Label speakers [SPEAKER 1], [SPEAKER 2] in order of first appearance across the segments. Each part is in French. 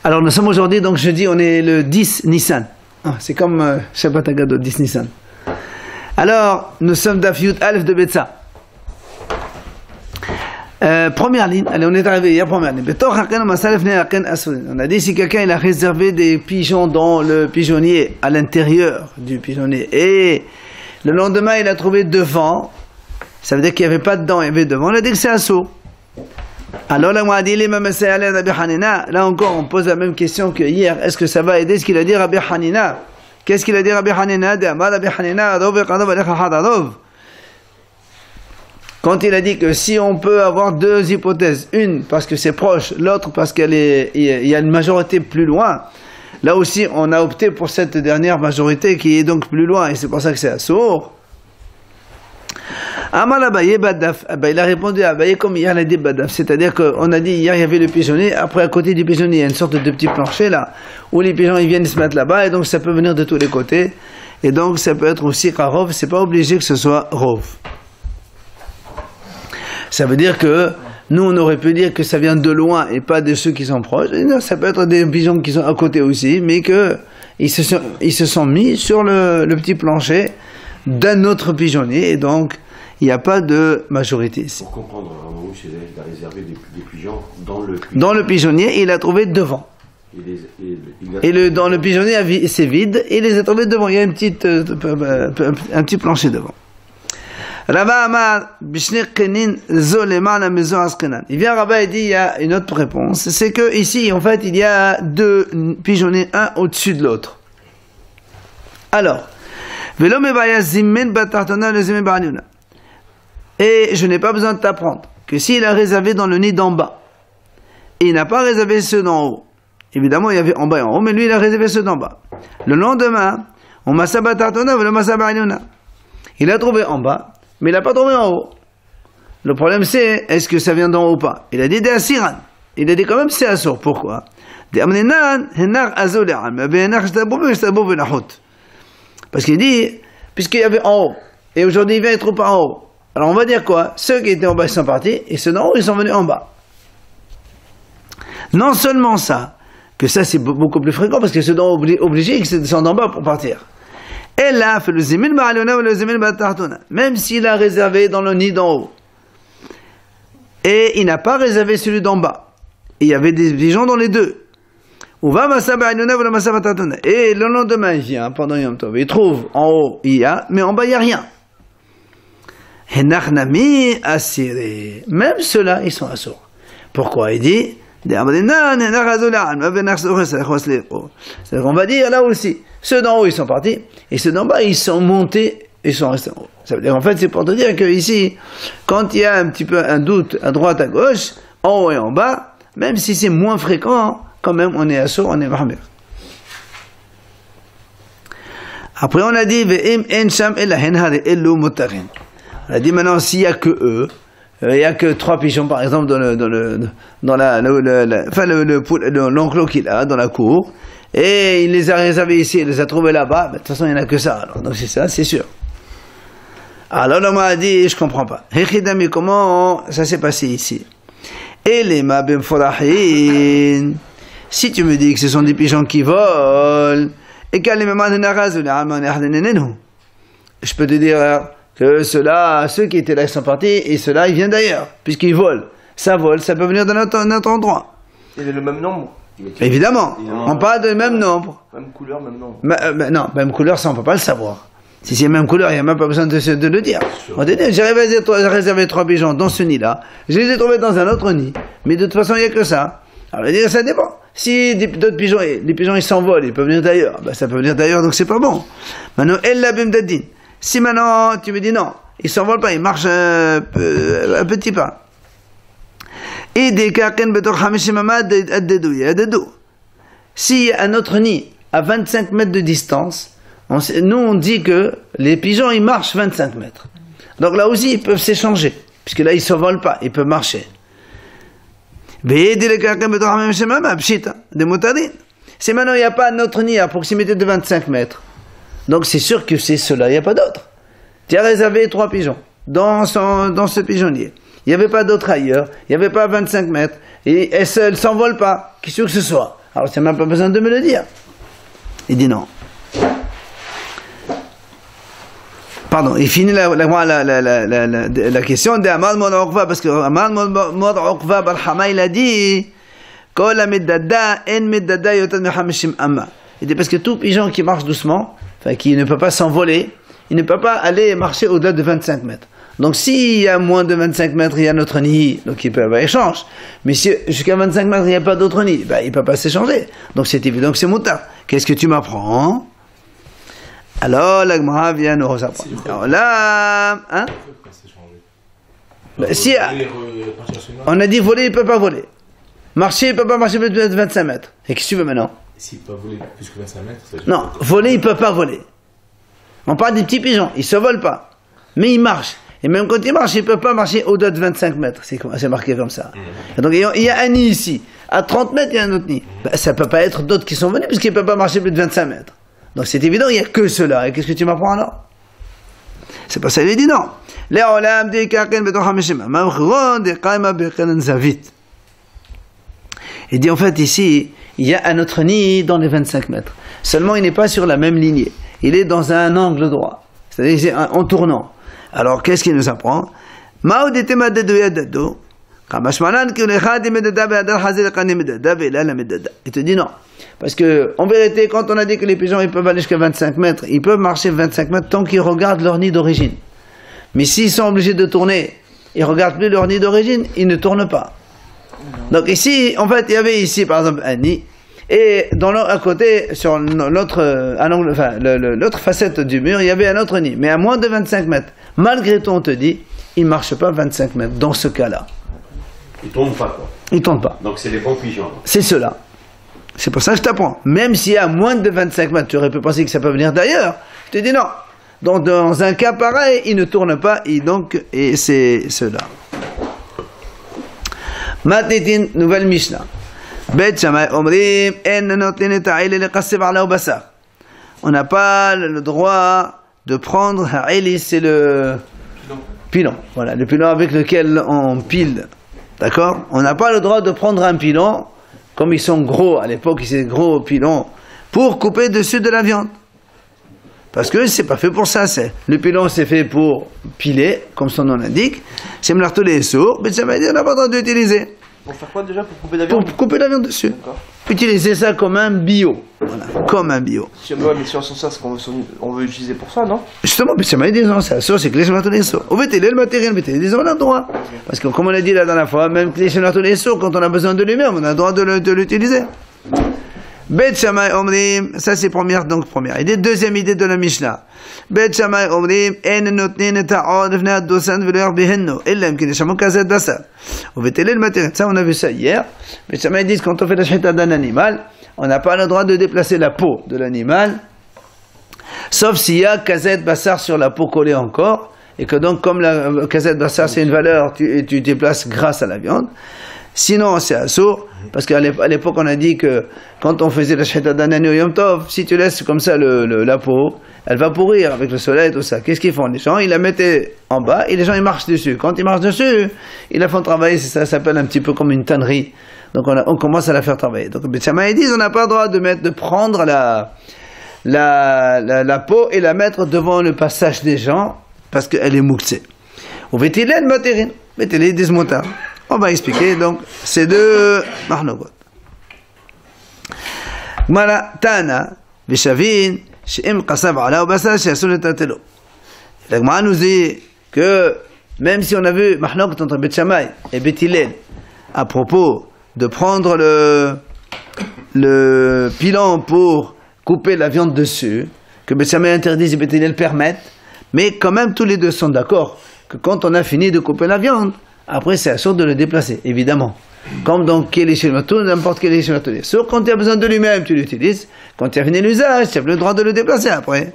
[SPEAKER 1] Alors nous sommes aujourd'hui, donc jeudi, on est le 10 Nissan. Ah, c'est comme Shabbat Hagadol, 10 Nissan. Alors, nous sommes Daf Yud Aleph de Betsa. Première ligne, allez, on est arrivé hier, première ligne. On a dit si quelqu'un il a réservé des pigeons dans le pigeonnier, à l'intérieur du pigeonnier, et le lendemain il a trouvé devant, ça veut dire qu'il n'y avait pas dedans, il y avait devant, on a dit que c'est assourd. Alors là, encore, on pose la même question que hier. Est-ce que ça va aider ce qu'il a dit Rabbi Hanina? Qu'est-ce qu'il a dit Rabbi Hanina? Quand il a dit que si on peut avoir deux hypothèses, une parce que c'est proche, l'autre parce qu'il y a une majorité plus loin, là aussi on a opté pour cette dernière majorité qui est donc plus loin et c'est pour ça que c'est assourd. Amal Abaye Badaf, il a répondu à Abaye comme hier il a dit Badaf, c'est-à-dire qu'on a dit hier il y avait le pigeonnier, après à côté du pigeonnier il y a une sorte de petit plancher là, où les pigeons ils viennent se mettre là-bas et donc ça peut venir de tous les côtés, et donc ça peut être aussi Karov, c'est pas obligé que ce soit Rov. Ça veut dire que nous on aurait pu dire que ça vient de loin et pas de ceux qui sont proches, et non, ça peut être des pigeons qui sont à côté aussi, mais que ils se sont mis sur le petit plancher d'un autre pigeonnier, et donc il n'y a pas de majorité ici.
[SPEAKER 2] Pour comprendre, il a réservé des pigeons dans le pigeonnier.
[SPEAKER 1] Dans le pigeonnier, il a trouvé devant. Dans le pigeonnier, c'est vide, et il les a trouvés devant. Il y a un petit plancher devant. Il vient Rabba et dit, il y a une autre réponse. C'est que ici, en fait, il y a deux pigeonniers, un au-dessus de l'autre. Alors, et je n'ai pas besoin de t'apprendre que s'il a réservé dans le nid d'en bas, et il n'a pas réservé ceux d'en haut, évidemment il y avait en bas et en haut, mais lui il a réservé ceux d'en bas. Le lendemain, il a trouvé en bas, mais il n'a pas trouvé en haut. Le problème c'est, est-ce que ça vient d'en haut ou pas? Il a dit des asiran. Il a dit quand même c'est assourd. Pourquoi? Parce qu'il dit, puisqu'il y avait en haut, et aujourd'hui il vient et trouve pas en haut. Alors on va dire quoi? Ceux qui étaient en bas ils sont partis, et ceux d'en haut ils sont venus en bas. Non seulement ça, que ça c'est beaucoup plus fréquent, parce que ceux d'en haut obligés ils descendent en bas pour partir. Et là, fait le zimil ba'aluna ou le zimil ba'tartuna. Même s'il a réservé dans le nid d'en haut, et il n'a pas réservé celui d'en bas, il y avait des pigeons dans les deux. Et le lendemain il vient, pendant Yom Tov, il trouve en haut il y a, mais en bas il n'y a rien. Même ceux-là, ils sont assourds. Pourquoi? Il dit, on va dire là aussi, ceux d'en haut ils sont partis, et ceux d'en bas ils sont montés, ils sont restés en haut. Ça veut dire en fait c'est pour te dire que ici, quand il y a un petit peu un doute à droite, à gauche, en haut et en bas, même si c'est moins fréquent, quand même on est assourd, on est mahmir. Après on a dit, on a dit maintenant s'il n'y a que eux, il n'y a que 3 pigeons par exemple dans l'enclos qu'il a dans la cour, et il les a réservés ici, il les a trouvés là-bas, de toute façon il n'y en a que ça, alors donc c'est ça, c'est sûr. Alors là on m'a dit, je comprends pas. Comment ça s'est passé ici? Et les mabem forahin, si tu me dis que ce sont des pigeons qui volent, et qu'à je peux te dire que ceux-là, ceux qui étaient là, ils sont partis, et ceux-là, ils viennent d'ailleurs, puisqu'ils volent. Ça vole, ça peut venir de notre endroit.
[SPEAKER 2] Il est le même nombre.
[SPEAKER 1] Évidemment, on parle de même nombre.
[SPEAKER 2] Même couleur, même nombre.
[SPEAKER 1] Non, même couleur, ça on peut pas le savoir. Si c'est même couleur, il n'y a même pas besoin de le dire. On te dit, j'ai réservé 3 pigeons dans ce nid-là, je les ai trouvés dans un autre nid, mais de toute façon, il n'y a que ça. Alors, ça dépend. Si d'autres pigeons, les pigeons, ils s'envolent, ils peuvent venir d'ailleurs, ben, ça peut venir d'ailleurs, donc c'est pas bon. Maintenant, elle bim dadin. Si maintenant tu me dis non, ils ne s'envolent pas, ils marchent un petit pas. S'il y a un autre nid à 25 mètres de distance, nous on dit que les pigeons ils marchent 25 mètres. Donc là aussi ils peuvent s'échanger, puisque là ils ne s'envolent pas, ils peuvent marcher. Si maintenant il n'y a pas un autre nid à proximité de 25 mètres, donc c'est sûr que c'est cela, il n'y a pas d'autre. Tu as réservé 3 pigeons dans ce pigeonnier. Il n'y avait pas d'autre ailleurs, il n'y avait pas 25 mètres, et elles ne s'envolent pas, qu'est-ce que ce soit? Alors tu n'as même pas besoin de me le dire. Il dit non. Pardon, il finit la question de Amal Mod Uqba, parce que Amal Mod Uqba Barhama, il a dit Kol Middada en Middada yotan mehamishim amma. Il dit parce que tout pigeon qui marche doucement, enfin qui ne peut pas s'envoler, il ne peut pas aller marcher au-delà de 25 mètres. Donc s'il y a moins de 25 mètres, il y a notre nid, donc il peut avoir échange. Mais si jusqu'à 25 mètres, il n'y a pas d'autre nid, ben, il ne peut pas s'échanger. Donc c'est évident que c'est moutard. Qu'est-ce que tu m'apprends? Alors la Gemara vient nous apprendre. Alors là, hein? Ben, si on a dit voler, il ne peut pas voler. Marcher, il ne peut pas marcher plus de 25 mètres. Et qu'est-ce que tu veux maintenant?
[SPEAKER 3] S'il peut voler plus que 25 mètres, ça...
[SPEAKER 1] Non, voler, il ne peut pas voler. On parle des petits pigeons, ils ne se volent pas. Mais ils marchent. Et même quand ils marchent, ils ne peuvent pas marcher au-delà de 25 mètres. C'est marqué comme ça. Et donc il y a un nid ici. À 30 mètres, il y a un autre nid. Ben, ça ne peut pas être d'autres qui sont venus, puisqu'ils ne peuvent pas marcher plus de 25 mètres. Donc c'est évident, il n'y a que cela. Et qu'est-ce que tu m'apprends alors? C'est pas ça, il dit non. Il dit en fait ici, il y a un autre nid dans les 25 mètres. Seulement il n'est pas sur la même lignée. Il est dans un angle droit. C'est-à-dire en tournant. Alors qu'est-ce qu'il nous apprend? Il te dit non. Parce que, en vérité, quand on a dit que les pigeons ils peuvent aller jusqu'à 25 mètres, ils peuvent marcher 25 mètres tant qu'ils regardent leur nid d'origine. Mais s'ils sont obligés de tourner, ils ne regardent plus leur nid d'origine, ils ne tournent pas. Donc ici, en fait, il y avait ici, par exemple, un nid, et à côté, sur l'autre facette du mur, il y avait un autre nid, mais à moins de 25 mètres. Malgré tout, on te dit, il ne marche pas 25 mètres, dans ce cas-là.
[SPEAKER 2] Ils ne tournent pas, quoi.
[SPEAKER 1] Ils ne tournent pas.
[SPEAKER 2] Donc c'est les bons pigeons.
[SPEAKER 1] C'est cela. C'est pour ça que je t'apprends. Même s'il y a moins de 25 mètres, tu aurais pu penser que ça peut venir d'ailleurs. Je te dis non. Donc dans un cas pareil, il ne tourne pas, et c'est cela. Matnitin, nouvelle Mishnah. On n'a pas le droit de prendre, c'est le pilon. Voilà, le pilon avec lequel on pile. D'accord? On n'a pas le droit de prendre un pilon, comme ils sont gros, à l'époque, ils étaient gros pilons, pour couper dessus de la viande. Parce que c'est pas fait pour ça. Le pilon, c'est fait pour piler, comme son nom l'indique. C'est tous les sourds, mais ça veut dire qu'on n'a pas le droit d'utiliser.
[SPEAKER 4] Pour faire quoi déjà? Pour couper la viande?
[SPEAKER 1] Pour couper la viande dessus. Utiliser ça comme un bio. Voilà, comme un bio.
[SPEAKER 4] Mais si on sent ça, c'est qu'on veut utiliser pour ça, non?
[SPEAKER 1] Justement, mais ça m'a dit non, c'est que les chemins tous les sauts. Au fait, le matériel, mais on a le droit. Parce que comme on a dit la dernière fois, même les chemins tous les sauts, quand on a besoin de lui-même, on a le droit de l'utiliser. Bet Shammai Omrim, ça c'est première. Et deuxième idée de la Mishnah. Bet Shammai Omrim, en notnin et ta'od v'nei dosan v'le'er bihenno, ellem ki neshamon kazet basar. Au fait, le matériel, ça on a vu ça hier. Bet Shammai dit quand on fait la shita d'un animal, on n'a pas le droit de déplacer la peau de l'animal, sauf s'il y a kazet basar sur la peau collée encore, et que donc comme la kazet basar c'est une valeur, tu déplaces grâce à la viande. Sinon, c'est assourd, parce qu'à l'époque, on a dit que quand on faisait la shahita d'un agneau Yom Tov, si tu laisses comme ça la peau, elle va pourrir avec le soleil et tout ça. Qu'est-ce qu'ils font? Les gens, ils la mettaient en bas et les gens, ils marchent dessus. Quand ils marchent dessus, ils la font travailler, ça s'appelle un petit peu comme une tannerie. Donc on commence à la faire travailler. Donc Bet Shammai dit, on n'a pas le droit de prendre la peau et la mettre devant le passage des gens, parce qu'elle est mouxée. Ou Vétilène, matérine. Vétilène, dismontard. On va expliquer donc ces deux mahnogot. Gmara Tana Vishavin Sheim Qasav Ala Obasar Sheasun Etatelo. La Gmara nous dit que même si on a vu mahnogot entre Bet Shammai et Bet Hillel à propos de prendre le pilon pour couper la viande dessus, que Bet Shammai interdit et Bet Hillel permettent, mais quand même tous les deux sont d'accord que quand on a fini de couper la viande, après, c'est assourd de le déplacer, évidemment. Comme dans Kélishimatou, n'importe quel Kélishimatou. Sauf quand tu as besoin de lui-même, tu l'utilises. Quand tu as fini l'usage, tu as le droit de le déplacer après.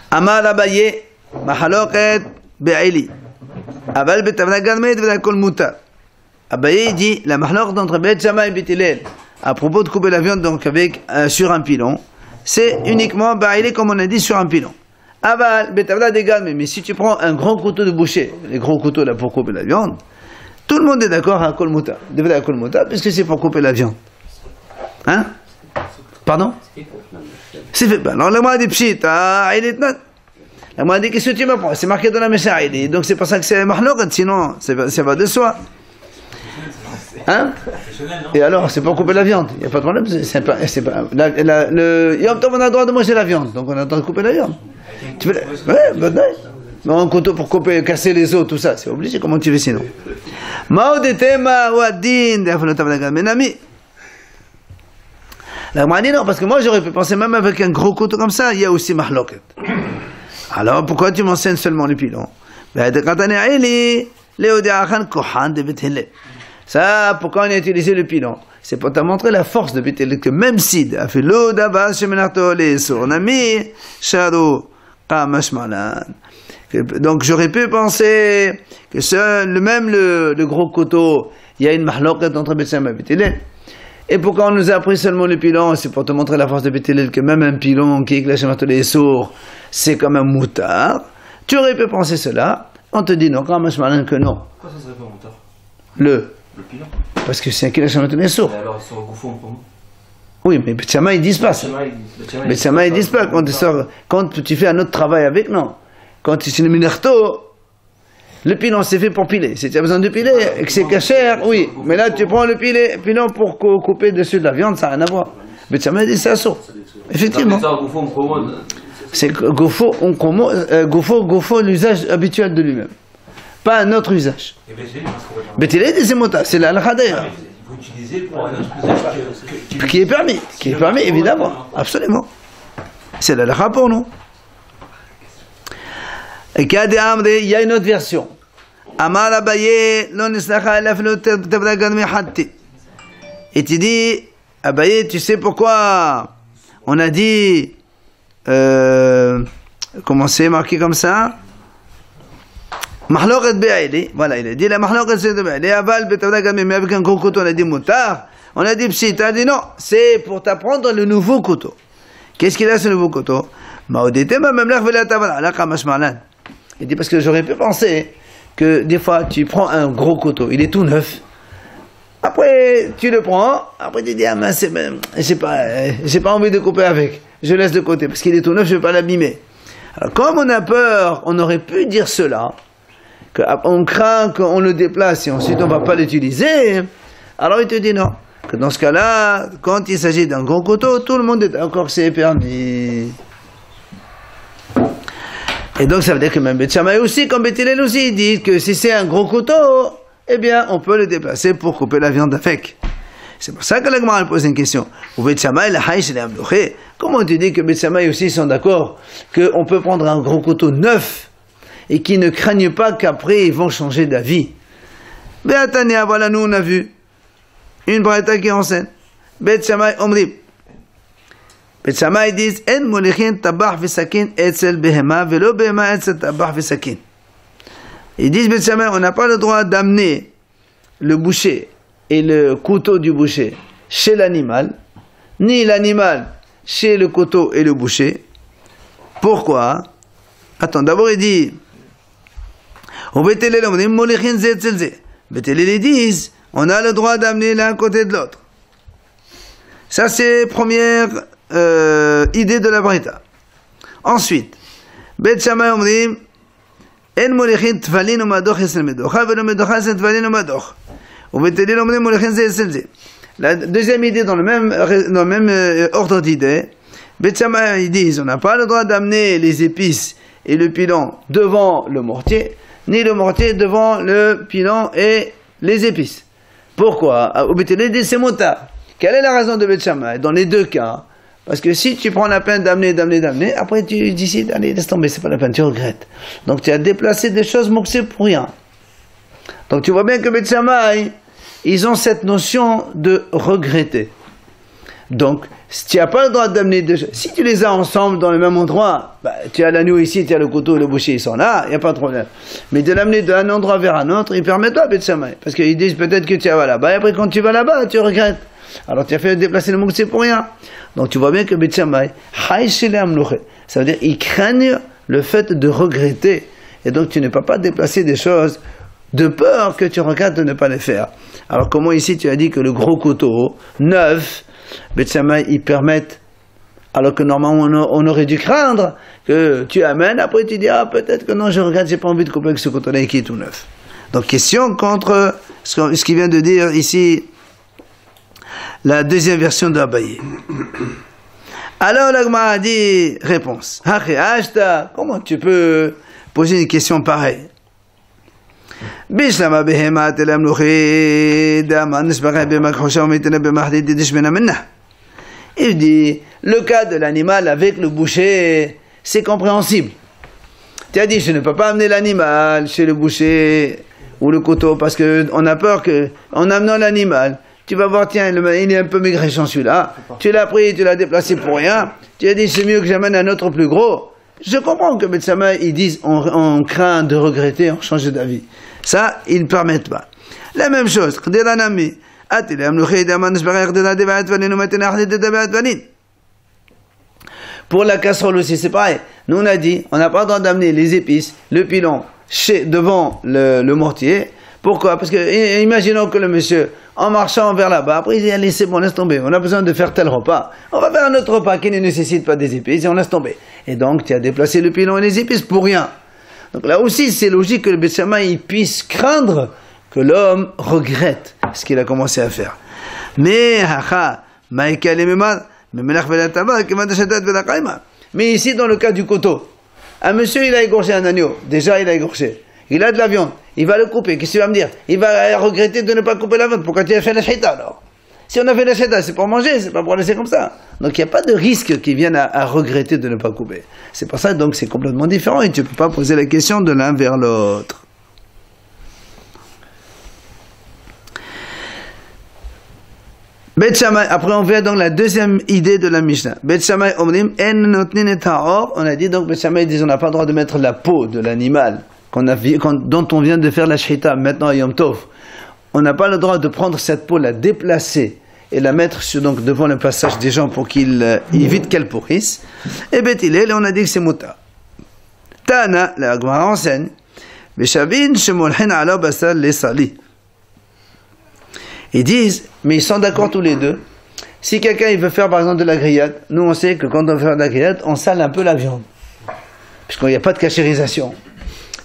[SPEAKER 1] Amar Abaye, Mahaloket Be'ili. Aval Betavna Gadmed Vedakol Mutar. Abaye dit la mahlok d'entre Bet Shammai et Bet Hillel à propos de couper la viande donc sur un pilon, c'est uniquement Be'ili comme on a dit sur un pilon. Aval, betavla dégal, mais si tu prends un grand couteau de boucher, les gros couteaux là pour couper la viande, Tout le monde est d'accord à Kol Mutar. À Kol Mutar, puisque c'est pour couper la viande. Hein? Pardon? C'est fait pas. Alors, la m'a dit pshit, la m'a dit qu'est-ce que tu m'apprends? C'est marqué dans la Mishnah, donc c'est pour ça que c'est mahlokat, sinon ça va de soi. Hein? Et alors, c'est pour couper la viande, il n'y a pas de problème. Le Yom Tov, on a le droit de manger la viande, donc on a le droit de couper la viande. Tu veux, ouais, ben non. Un couteau pour couper, casser les os, tout ça, c'est obligé, comment tu fais sinon? Maudetema wadin, menami. La m'a dit non, parce que moi j'aurais pu penser même avec un gros couteau comme ça, il y a aussi mahloket. Alors pourquoi tu m'enseignes seulement le pilon? Ça, pourquoi on a utilisé le pilon? C'est pour te montrer la force de Beth Hillel, que même Sid a fait l'eau d'Abbas, Shemenarto, les Sournami, Shado, Kamashmalan. Donc j'aurais pu penser que le gros couteau, il y a une mahloket entre Beth Shammai et Beth Hillel. Et pourquoi on nous a appris seulement le pilon? C'est pour te montrer la force de Beth Hillel, que même un pilon qui éclate les sourds, c'est comme un moutard. Tu aurais pu penser cela, on te dit non, quand même, que non.
[SPEAKER 3] Pourquoi ça serait pas un moutard?
[SPEAKER 1] Le
[SPEAKER 3] pilon.
[SPEAKER 1] Parce que c'est un qui lâche les sourds.
[SPEAKER 3] Et alors, sur le gouffon, comment?
[SPEAKER 1] Oui, mais Beth Shammai, ils disent pas ça. Beth Shammai, ils disent pas quand tu fais un autre travail avec, non. Quand tu es une minerto, le pilon c'est fait pour piler. Si tu as besoin de piler et que c'est cachère, oui. Mais là tu prends le pilon pour couper dessus de la viande, ça n'a rien à voir. Mais ça m'a dit c'est assaut. Effectivement. C'est gouffo, l'usage habituel de lui-même. Pas un autre usage. Beth Hillel c'est mota, c'est la halakha d'ailleurs.
[SPEAKER 3] Vous utilisez pour un autre usage
[SPEAKER 1] qui est permis, évidemment, absolument. C'est la halakha pour nous. Et il y a une autre version. Amar Abaye, non nislacha elaflo tevdagan mihatti. Et tu dis, Abaye, tu sais pourquoi on a dit, comment c'est marqué comme ça? Mahloket be'aili. Voilà, il a dit la mahloket c'est de be'aili. Aval betevdagan mihatti, mais avec un gros couteau, on a dit moutar. On a dit pshit, on a dit non, c'est pour t'apprendre le nouveau couteau. Qu'est-ce qu'il a ce nouveau couteau? Maodetema memlach velatavala, la kamashmalan. Il dit parce que j'aurais pu penser que des fois tu prends un gros couteau, il est tout neuf. Après tu le prends, après tu dis ah mais j'ai pas envie de couper avec, je laisse de côté parce qu'il est tout neuf, je ne vais pas l'abîmer. Alors comme on a peur, on aurait pu dire cela, qu'on craint qu'on le déplace et ensuite on ne va pas l'utiliser. Alors il te dit non, que dans ce cas-là, quand il s'agit d'un gros couteau, tout le monde est d'accord que c'est permis. Et donc ça veut dire que même Beth Shammai aussi, comme Beth Hillel aussi, ils disent que si c'est un gros couteau, eh bien on peut le déplacer pour couper la viande avec. C'est pour ça que la Gemara pose une question. Comment tu dis que Beth Shammai aussi sont d'accord qu'on peut prendre un gros couteau neuf et qui ne craignent pas qu'après ils vont changer d'avis? Be'atania, voilà, nous on a vu une braïta qui enseigne. Beth Shammai omrim. Beth Shammai disent en molichin tabach v'sakin etzel behema velo behema etzel tabach v'sakin. Ils disent Beth Shammai, on n'a pas le droit d'amener le boucher et le couteau du boucher chez l'animal, ni l'animal chez le couteau et le boucher. Pourquoi? Attends, d'abord il dit au Beth Hillel on dit molichin ze etzel ze. Beth Hillel ils disent on a le droit d'amener l'un côté de l'autre. Ça c'est première idée de la Braïta. Ensuite, Beth Shammai omrim en molichin tvalin ou madoch esel medocha velo medocha esel tvalin ou madoch. Ou Beth Hillel omrim molichin ze esel ze. La deuxième idée dans le même ordre d'idée, Beth Shammai ils disent on n'a pas le droit d'amener les épices et le pilon devant le mortier, ni le mortier devant le pilon et les épices. Pourquoi? Ou Beth Hillel dit c'est motard. Quelle est la raison de Beth Shammai dans les deux cas? Parce que si tu prends la peine d'amener, après tu décides, allez, laisse tomber, c'est pas la peine, tu regrettes. Donc tu as déplacé des choses moxées pour rien. Donc tu vois bien que Beth Shammai, ils ont cette notion de regretter. Donc, si tu n'as pas le droit d'amener deux choses, si tu les as ensemble dans le même endroit, bah, tu as l'agneau ici, tu as le couteau et le boucher, ils sont là, il n'y a pas de problème. Mais de l'amener d'un endroit vers un autre, ils permettent pas Beth Shammai. Parce qu'ils disent peut-être que tu vas là-bas, et après quand tu vas là-bas, tu regrettes. Alors tu as fait déplacer le moxé pour rien. Donc tu vois bien que Beth Shammai, ça veut dire ils craignent le fait de regretter. Et donc tu ne peux pas déplacer des choses de peur que tu regrettes de ne pas les faire. Alors comment ici tu as dit que le gros couteau, neuf, Beth Shammai, ils permettent, alors que normalement on aurait dû craindre que tu amènes, après tu dis, ah peut-être que non, je regrette, j'ai pas envie de couper avec ce couteau-là qui est tout neuf. Donc question contre ce qu'il vient de dire ici, la deuxième version de Abaye. Alors la Gemara a dit, réponse, comment tu peux poser une question pareille? Il dit, le cas de l'animal avec le boucher, c'est compréhensible. Tu as dit, je ne peux pas amener l'animal chez le boucher ou le couteau parce qu'on a peur qu'en amenant l'animal, tu vas voir, tiens, il est un peu maigrichon celui-là, tu l'as pris, tu l'as déplacé pour rien, tu as dit, c'est mieux que j'amène un autre plus gros. Je comprends que Beth Shammai, ils disent, on craint de regretter, on change d'avis. Ça, ils ne permettent pas. La même chose, pour la casserole aussi, c'est pareil. Nous, on a dit, on n'a pas le droit d'amener les épices, le pilon, devant le mortier. Pourquoi? Parce que, imaginons que le monsieur, en marchant vers là-bas, après il dit, allez, c'est bon, laisse tomber, on a besoin de faire tel repas. On va faire un autre repas qui ne nécessite pas des épices et on laisse tomber. Et donc, tu as déplacé le pilon et les épices pour rien. Donc là aussi, c'est logique que le Beth Shammai puisse craindre que l'homme regrette ce qu'il a commencé à faire. Mais, mais ici, dans le cas du couteau, un monsieur, il a égorgé un agneau. Déjà, il a égorgé. Il a de la viande. Il va le couper. Qu'est-ce qu'il va me dire? Il va regretter de ne pas couper la viande. Pourquoi tu as fait la shita alors? Si on a fait la shita, c'est pour manger, c'est pas pour laisser comme ça. Donc il n'y a pas de risque qui vienne à regretter de ne pas couper. C'est pour ça donc c'est complètement différent et tu ne peux pas poser la question de l'un vers l'autre. Beth Shammai, après on vient dans la deuxième idée de la Mishnah. Beth Shammai omrim en notnin et ta'or. On a dit donc Beth Shammai dit on n'a pas le droit de mettre la peau de l'animal dont on vient de faire la shita maintenant à Yom Tov. On n'a pas le droit de prendre cette peau, la déplacer et la mettre donc devant le passage des gens pour qu'ils évitent qu'elle pourrisse. Et Beth Hillel, on a dit que c'est muta. Tana, la Gemara enseigne, Beshavin shemolhen ala basal lesali. Ils disent, mais ils sont d'accord tous les deux. Si quelqu'un il veut faire par exemple de la grillade, nous on sait que quand on veut faire de la grillade, on sale un peu la viande. Puisqu'il n'y a pas de cachérisation.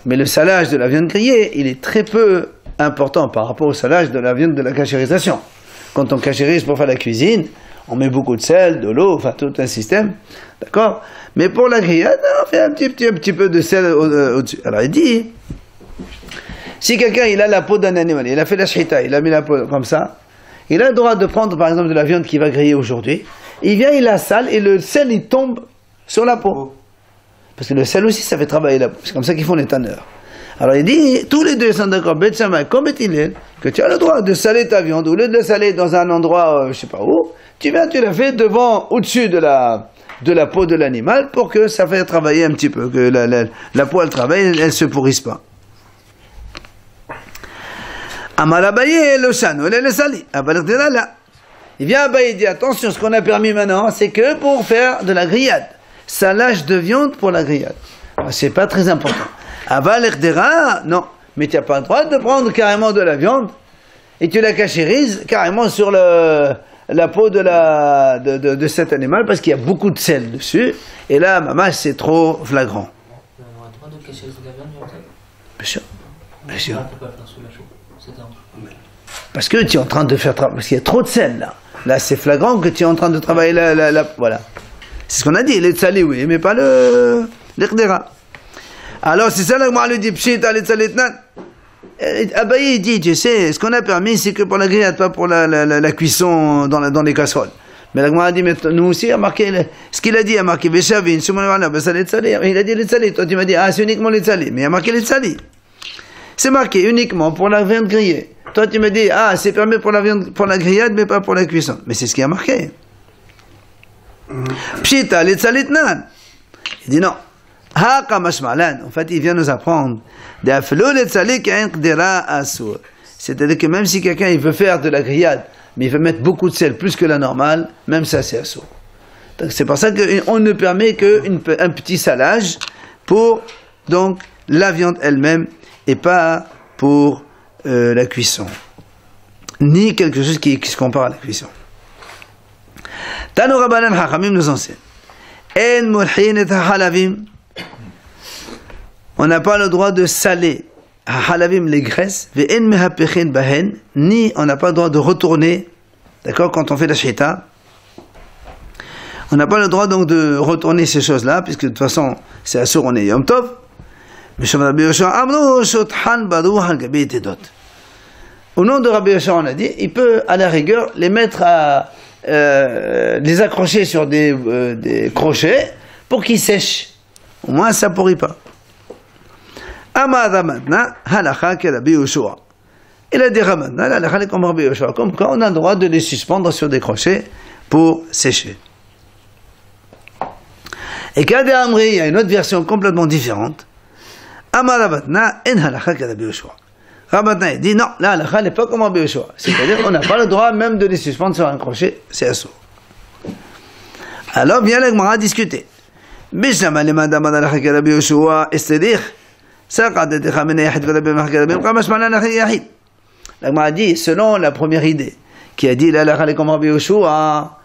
[SPEAKER 1] Mais le salage de la viande grillée, il est très peu important par rapport au salage de la viande de la cachérisation. Quand on cachérise pour faire la cuisine, on met beaucoup de sel, de l'eau, enfin tout un système. D'accord? Mais pour la grillade, on fait un petit peu de sel au-dessus. Alors il dit, si quelqu'un il a la peau d'un animal, il a fait la shita, il a mis la peau comme ça, il a le droit de prendre par exemple de la viande qu'il va griller aujourd'hui, il vient, il la sale et le sel il tombe sur la peau. Parce que le sel aussi ça fait travailler la peau, c'est comme ça qu'ils font les tanneurs. Alors il dit, tous les deux sont d'accord, Beth Shammai comme Beth Hillel, que tu as le droit de saler ta viande, au lieu de la saler dans un endroit, je sais pas où, tu viens, tu la fais devant, au-dessus de la peau de l'animal pour que ça fasse travailler un petit peu, que la peau elle travaille, elle se pourrisse pas. Amar Abaye, le shano, elle est le sali. Il vient Abaye, il dit attention, ce qu'on a permis maintenant, c'est que pour faire de la grillade. Salage de viande pour la grillade. C'est pas très important. Aval Erdera, non. Mais tu n'as pas le droit de prendre carrément de la viande et tu la cachérises carrément sur la peau de cet animal parce qu'il y a beaucoup de sel dessus. Et là, maman, c'est trop flagrant.
[SPEAKER 5] On a le droit de cachériser la viande,
[SPEAKER 1] bien sûr. Bien sûr.
[SPEAKER 5] On ne peut pas faire sous la chaux.
[SPEAKER 1] Parce que tu es en train de faire parce qu'il y a trop de sel là. Là, c'est flagrant que tu es en train de travailler voilà. C'est ce qu'on a dit, les tsali, oui, mais pas l'Ekdera. Alors, c'est ça là que moi, le dit, pshit, allez, tsalitnan. Abaye, il dit, tu sais, ce qu'on a permis, c'est que pour la grillade, pas pour la cuisson dans les casseroles. Mais la Gemara a dit, mais nous aussi, il a marqué, ce qu'il a dit, il a marqué, Veshavin, il a dit les tsali. Toi, tu m'as dit, ah, c'est uniquement les tsali. Mais il a marqué les tsali. C'est marqué uniquement pour la viande grillée. Toi, tu me dis, ah, c'est permis pour la viande, pour la grillade, mais pas pour la cuisson. Mais c'est ce qui a marqué. Pshita, les tsalitnan. Il dit non. Haqa mashmalan. En fait, il vient nous apprendre. C'est-à-dire que même si quelqu'un il veut faire de la grillade, mais il veut mettre beaucoup de sel, plus que la normale, même ça, c'est assourd. Donc, c'est pour ça qu'on ne permet qu'un petit salage pour donc la viande elle-même et pas pour la cuisson, ni quelque chose qui se compare à la cuisson. Tano Rabbanan Hachamim nous enseigne. En mulhin et halavim. On n'a pas le droit de saler halavim les graisses, ve'en mehapechin bahen, ni on n'a pas le droit de retourner, d'accord, quand on fait la shita. On n'a pas le droit donc de retourner ces choses-là, puisque de toute façon, c'est assur, on est Yom Tov. Au nom de Rabbi Yoshua, on a dit, il peut à la rigueur les mettre à les accrocher sur des crochets pour qu'ils sèchent. Au moins ça ne pourrit pas. Amada maintenant, halakha ke Rabbi Yoshua. Il a dit Ramadna, halakha comme Rabbi Yoshua, comme quand on a le droit de les suspendre sur des crochets pour sécher. Et Kadé Amri, il y a une autre version complètement différente. Amada maintenant, en halakha ke Rabbi Yoshua. Rabatna dit non, la halakha n'est pas comme Rabbi Yoshua. C'est-à-dire qu'on n'a pas le droit même de les suspendre sur un crochet, c'est assourd. Alors vient la Gemara discuter. Bishama lemad amad halakha ke Rabbi Yoshua, c'est-à-dire, saqadetecha min yahid ve Rabbi Yoshua rabim, kama shmana halakha yahid. La Gemara dit, selon la première idée, qui a dit la halakha est comme Rabbi Yoshua,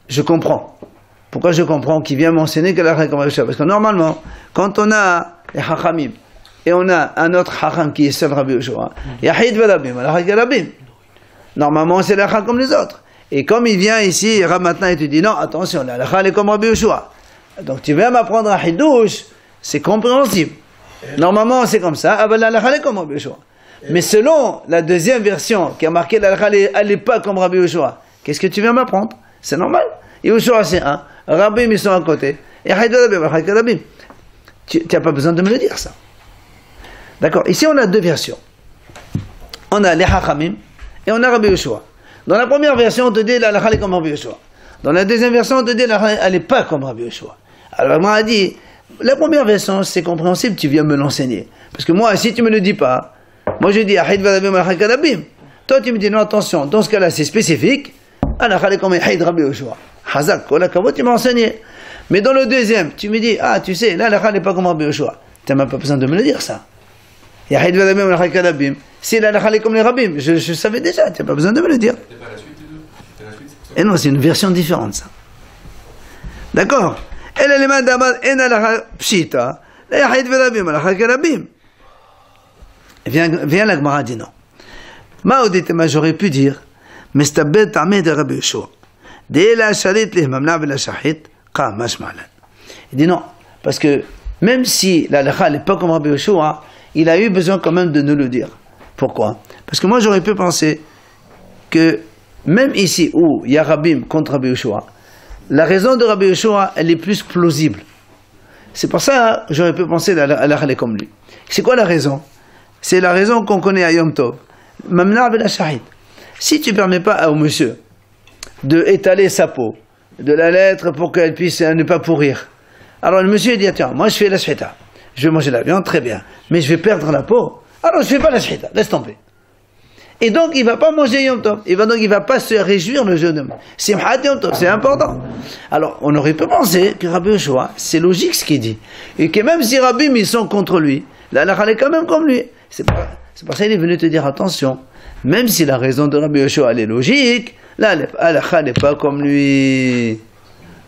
[SPEAKER 1] je comprends. Pourquoi je comprends qu'il vient mentionner que la halakha est comme Rabbi Yoshua? Parce que normalement, quand on a les hachamim, et on a un autre hacham qui est seul Rabbi Yoshua. Yahid Vadabim, Rabim. Normalement, c'est l'acham comme les autres. Et comme il vient ici, Ramatna, et tu dis non, attention, l'acham est comme Rabbi Yoshua. Donc tu viens m'apprendre un hidouche, c'est compréhensible. Normalement, c'est comme ça, l'acham est comme Rabbi Yoshua. Mais selon la deuxième version qui a marqué l'acham, elle n'est pas comme Rabbi Yoshua, qu'est-ce que tu viens m'apprendre? C'est normal. Yoshua, c'est un. Rabim, ils sont à côté. Yahid Vadabim, Rabim. Tu n'as pas besoin de me le dire, ça. D'accord. Ici, on a deux versions. On a les Hachamim et on a Rabbi Yoshua. Dans la première version, on te dit la halakha est comme Rabbi Yoshua. Dans la deuxième version, on te dit la halakha elle n'est pas comme Rabbi Yoshua. Alors, moi, on a dit, la première version, c'est compréhensible, tu viens me l'enseigner. Parce que moi, si tu me le dis pas, moi je dis Ahid Vadabim Alakha Kadabim. Toi, tu me dis non, attention, dans ce cas-là, c'est spécifique. Alakha est comme Ahid Rabbi Yoshua. Hazak, Kolakavot, tu m'as enseigné. Mais dans le deuxième, tu me dis, ah, tu sais, là, la n'est pas comme Rabbi Yoshua. Tu n'as même pas besoin de me le dire, ça. Yahid Vadabim Alakha Kadabim. Si la halakha est comme les Rabbim, je savais déjà, tu n'as pas besoin de me le dire.
[SPEAKER 3] C'était pas la suite des deux. C'était la suite, c'est pour ça.
[SPEAKER 1] Et non, c'est une version différente, ça. D'accord. Et l'élément d'Amad, en halakha pshita, la Yahid Vadabim Alakha Kadabim. Viens la Gemara dit non. Maouditema, j'aurais pu dire, mais c'est bête armée de Rabbi Yoshua. Dès la chalit, les mamna la shahit, ka mashmalan. Il dit non, parce que même si la halakha n'est pas comme Rabbi Yoshua, il a eu besoin quand même de nous le dire. Pourquoi? Parce que moi j'aurais pu penser que même ici où il y a Rabbim contre Rabbi Yoshua, la raison de Rabbi Yoshua elle est plus plausible. C'est pour ça que j'aurais pu penser à la comme lui. C'est quoi la raison? C'est la raison qu'on connaît à Yom Tov. Mamna la shahid. Si tu ne permets pas au monsieur de étaler sa peau, de la lettre pour qu'elle puisse ne pas pourrir, alors le monsieur dit tiens, moi je fais la shahita. Je vais manger la viande, très bien. Mais je vais perdre la peau. Alors je ne fais pas la shahita, laisse tomber. Et donc il ne va pas manger Yom Tov. Il ne va pas se réjouir le jour de demain. Simchat Yom Tov, c'est important. Alors on aurait pu penser que Rabbi Yoshua, c'est logique ce qu'il dit. Et que même si Rabbim ils sont contre lui, la halakha est quand même comme lui. C'est pour ça qu'il est venu te dire attention. Même si la raison de Rabbi Yoshua elle est logique, la halakha n'est pas comme lui.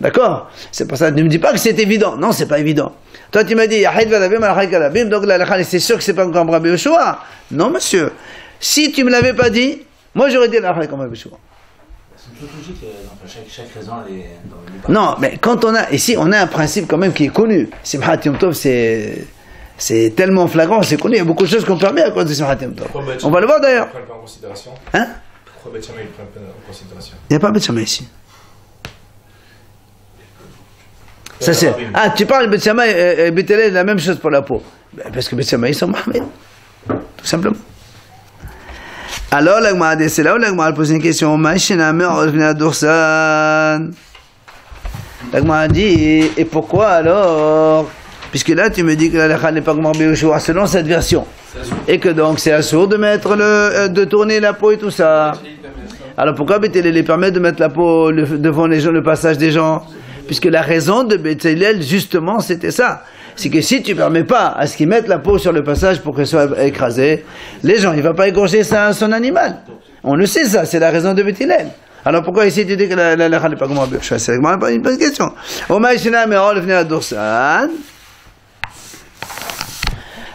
[SPEAKER 1] D'accord? C'est pour ça, ne me dis pas que c'est évident. Non, c'est pas évident. Toi, tu m'as dit, Yahid Vadabim, Alakha Kadabim, donc la halakha, c'est sûr que c'est pas comme Rabbi Yoshua. Non, monsieur. Si tu me l'avais pas dit, moi j'aurais dit la halakha comme Rabbi Yoshua.
[SPEAKER 6] C'est une chose logique, chaque raison elle est dans le
[SPEAKER 1] Non, mais quand on a, ici, on a un principe quand même qui est connu. Simchat Yom Tov, c'est tellement flagrant, c'est connu. Il y a beaucoup de choses qu'on permet à cause de Simchat Yom Tov. On va le voir d'ailleurs.
[SPEAKER 7] Pourquoi en considération?
[SPEAKER 1] Hein?
[SPEAKER 7] Pourquoi Beth Shammai ne prend pas en considération?
[SPEAKER 1] Il n'y a pas Beth Shammai ici. Ça c'est. Ah, tu parles de Beth Shammai et Beth Hillel, la même chose pour la peau. Parce que Beth Shammai, ils sont Mohamed. Tout simplement. Alors, c'est là où la Gemara pose une question. La Gemara dit, et pourquoi alors? Puisque là, tu me dis que la halakha n'est pas comme Rabbi Yoshua, selon cette version. Et que donc, c'est assourd de mettre de tourner la peau et tout ça. Alors pourquoi Beth Hillel permet de mettre la peau devant les gens, le passage des gens? Puisque la raison de Beth Hillel, justement, c'était ça. c'est que si tu permets pas à ce qu'ils mettent la peau sur le passage pour qu'elle soit écrasée, les gens, il va pas égorger son animal. On le sait ça, c'est la raison de Beth Hillel. Alors pourquoi ici tu dis que la n'est pas comme Rabbi Yoshua? C'est pas une bonne question.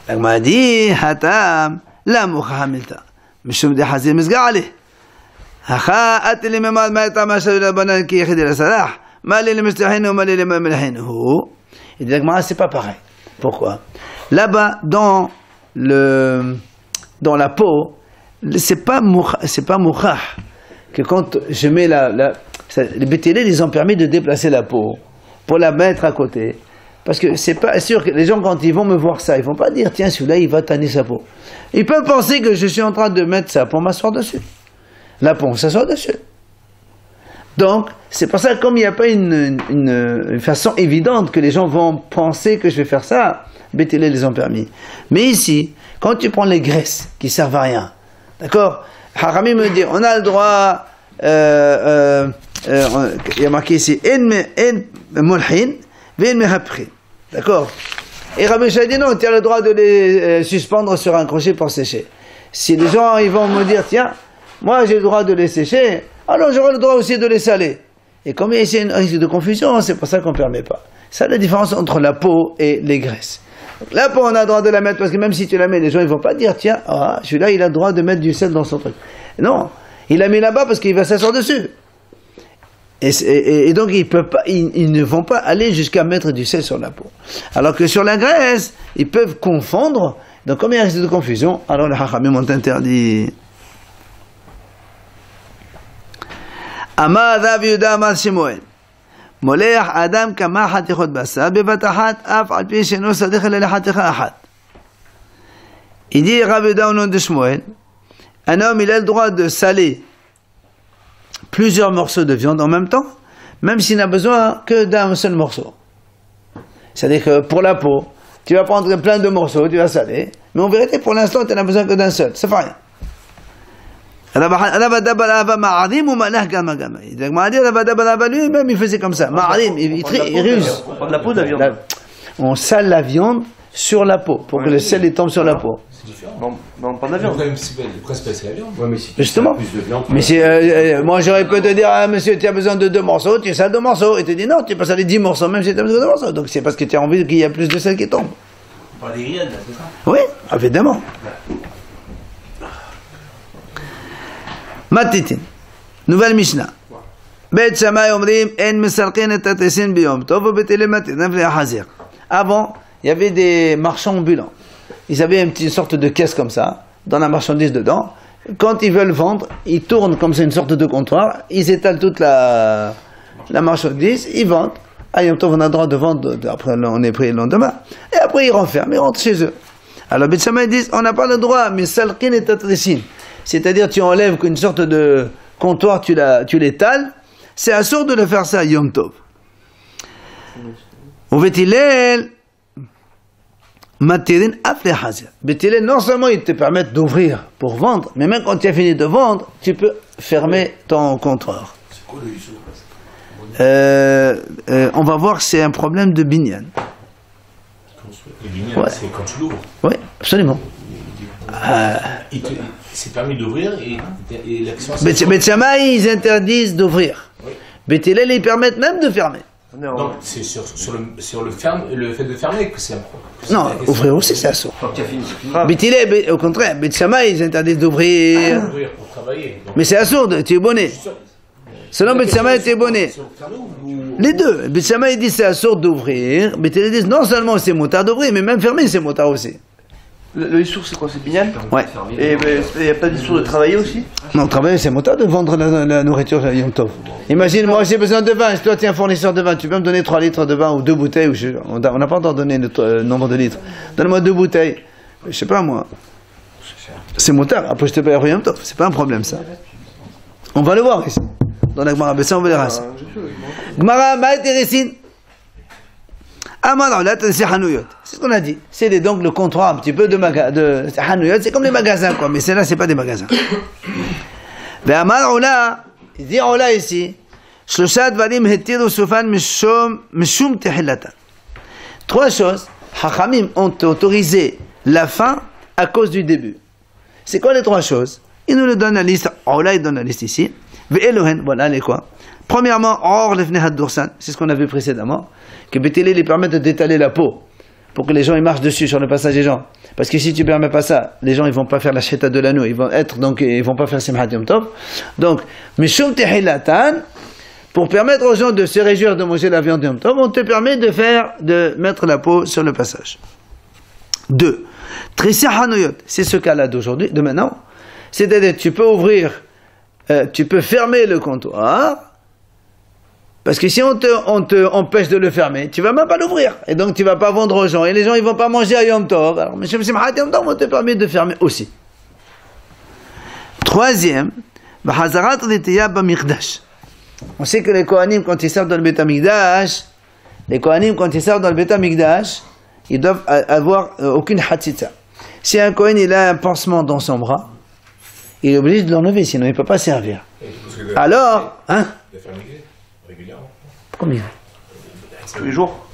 [SPEAKER 1] Elle m'a dit, Hatam, la moucha hamilta. Mishum de hazir misga aleh. Hacha, ateli memad ma'eta ma'ashadu la banan ki yechid la salah. Mali le mustahinu, mali le mamlahinu. Il dit, c'est pas pareil. Pourquoi? Là-bas, dans la peau, c'est pas moucha. Que quand je mets les Beth Hillel, ils ont permis de déplacer la peau pour la mettre à côté. Parce que c'est pas sûr que les gens, quand ils vont me voir ça, ils vont pas dire, tiens, celui-là, il va tanner sa peau. Ils peuvent penser que je suis en train de mettre ça pour m'asseoir dessus. La peau, on s'assoit dessus. Donc, c'est pour ça, comme il n'y a pas une façon évidente que les gens vont penser que je vais faire ça, Beth Hillel les ont permis. Mais ici, quand tu prends les graisses qui servent à rien, d'accord? Harami me dit, on a le droit, il y a marqué ici, en mulhin, ve'en mehaprin. D'accord? Et Rabbi Yoshua dit non, tu as le droit de les suspendre sur un crochet pour sécher. Si les gens ils vont me dire, tiens, moi j'ai le droit de les sécher, alors j'aurai le droit aussi de les saler. Et comme il y a ici un risque de confusion, c'est pour ça qu'on ne permet pas. C'est la différence entre la peau et les graisses. Donc, la peau, on a le droit de la mettre, parce que même si tu la mets, les gens ne vont pas dire, tiens, celui-là il a le droit de mettre du sel dans son truc. Non, il l'a mis là-bas parce qu'il va s'asseoir dessus. Et donc ils ne vont pas aller jusqu'à mettre du sel sur la peau. Alors que sur la graisse, ils peuvent confondre. Donc comme il y a un risque de confusion, alors les Chachamim ont interdit. Amar Rav Yehuda Amar Shmuel, Moleach Adam kama hatichot basar bevat achat af al pi she'eno sadech ela lehaticha achat. Il dit Rav Yehuda au nom de Shmuel, un homme il a le droit de saler plusieurs morceaux de viande en même temps, même s'il n'a besoin que d'un seul morceau. C'est-à-dire que pour la peau, tu vas prendre plein de morceaux, tu vas saler, mais en vérité, pour l'instant, tu n'as besoin que d'un seul. Ça fait rien. Lui-même, il faisait comme ça. Il ruse.
[SPEAKER 4] On prend de la peau de la viande.
[SPEAKER 1] On sale la viande sur la peau, pour que le sel il tombe sur la peau.
[SPEAKER 6] C'est différent.
[SPEAKER 4] Non, pas de la viande.
[SPEAKER 6] Le principal, c'est la viande.
[SPEAKER 2] Ouais, mais si tu
[SPEAKER 1] Justement.
[SPEAKER 2] sers plus de viande,
[SPEAKER 1] Mais si, moi j'aurais pu te dire, ah, monsieur, tu as besoin de 2 morceaux, tu sales 2 morceaux. Et tu dis non, tu peux saler 10 morceaux, même si tu as besoin de 2 morceaux. Donc c'est parce que tu as envie qu'il y a plus de sel qui tombe.
[SPEAKER 6] On parle des grillades, là, c'est ça?
[SPEAKER 1] Oui, évidemment. Matitin. Nouvelle Mishnah. Bet Shammai omrim en mesarqin et tatesin biyom tov bet Hillel matitin v'le hazir. Avant, il y avait des marchands ambulants. Ils avaient une petite sorte de caisse comme ça, dans la marchandise dedans. Quand ils veulent vendre, ils tournent comme c'est une sorte de comptoir, ils étalent toute la marchandise, ils vendent. Ah, Yom Tov, on a le droit de vendre, après on est pris le lendemain. Et après ils renferment, ils rentrent chez eux. Alors Bet Shammai disent, on n'a pas le droit, mais salkin et tatressin. C'est-à-dire tu enlèves une sorte de comptoir, tu l'étales, c'est assourd de le faire ça, Yom Tov. Au Bet Hillel, Matirin afle hazir. Bet Hillel, non seulement ils te permettent d'ouvrir pour vendre, mais même quand tu as fini de vendre, tu peux fermer ton comptoir.
[SPEAKER 3] C'est quoi le issue?
[SPEAKER 1] On va voir, c'est un problème de binyan.
[SPEAKER 6] Les vignettes,
[SPEAKER 1] Ouais.
[SPEAKER 6] c'est quand tu l'ouvres.
[SPEAKER 1] Oui, absolument.
[SPEAKER 6] C'est permis d'ouvrir et l'action.
[SPEAKER 1] Bet Shammai, ils interdisent d'ouvrir.
[SPEAKER 6] Oui.
[SPEAKER 1] Bet Hillel, ils permettent même de fermer.
[SPEAKER 6] Non, c'est sur le fait de fermer que c'est un problème.
[SPEAKER 1] Non, ouvrir aussi, c'est assourd.
[SPEAKER 2] quand tu as fini, c'est fini.
[SPEAKER 1] Bet Hillel, au contraire, Bet Shammai, ils interdisent d'ouvrir.
[SPEAKER 6] Ouvrir pour travailler. Donc,
[SPEAKER 1] Mais c'est assourd, tu es bonnet. Selon Bet Shammai, tu es bonnet.
[SPEAKER 6] c'est fermé ou-
[SPEAKER 1] Les deux. Bet Shammai dit c'est assourd d'ouvrir. Bet Hillel dit non seulement c'est motard d'ouvrir, mais même fermer c'est motard aussi.
[SPEAKER 4] Le issour, c'est quoi? C'est binyan?
[SPEAKER 1] Ouais.
[SPEAKER 4] Et il n'y a pas d'issour de travailler aussi?
[SPEAKER 1] Non, travailler c'est motard de vendre la nourriture à Yom Tov. Imagine, moi j'ai besoin de vin, si toi tu es un fournisseur de vin, tu peux me donner 3 litres de vin ou 2 bouteilles, on n'a pas encore donné le nombre de litres. Donne-moi 2 bouteilles. Je sais pas moi. C'est motard, après je te paye Yom Tov, c'est pas un problème ça. On va le voir ici. Dans la Gemara, on verra ça. Gemara, Ma'eteresin. C'est ce qu'on a dit. C'est donc le comptoir un petit peu de Hanouyot. C'est comme les magasins, quoi. Mais celle-là, c'est pas des magasins. Il dit Ola ici. 3 choses Hachamim ont autorisé la fin à cause du début. C'est quoi les trois choses? Il nous le donne la liste. Là, il donne la liste ici. Ve'elohen, voilà les quoi. Premièrement, or lefnei hadursan, c'est ce qu'on a vu précédemment, que Bétélé les permet de détaler la peau pour que les gens ils marchent dessus sur le passage des gens. Parce que si tu permets pas ça, les gens ils vont pas faire la sheta de l'anneau, ils vont être donc ils vont pas faire Simchat Yom Tov. Donc, mishum tehilatan, pour permettre aux gens de se réjouir de manger la viande Yom Tov, on te permet de mettre la peau sur le passage. 2. Trissi hanoyot, c'est ce cas-là d'aujourd'hui, de maintenant. C'est-à-dire tu peux ouvrir, tu peux fermer le comptoir. Parce que si on te empêche de le fermer, tu vas même pas l'ouvrir. Et donc tu vas pas vendre aux gens. Et les gens ils vont pas manger à Yom Tov. Alors, Mishum Simchat Yom Tov, on te permet de fermer aussi. 3e, B'hazarat l'Itiya b'Mikdash. On sait que les Kohanim, quand ils servent dans le Beit HaMikdash, ils doivent avoir aucune hatzitza. Si un Kohen il a un pansement dans son bras, il est obligé de l'enlever, sinon il ne peut pas servir. Alors, hein?
[SPEAKER 7] Régulièrement.
[SPEAKER 1] Combien?
[SPEAKER 4] Tous les jours.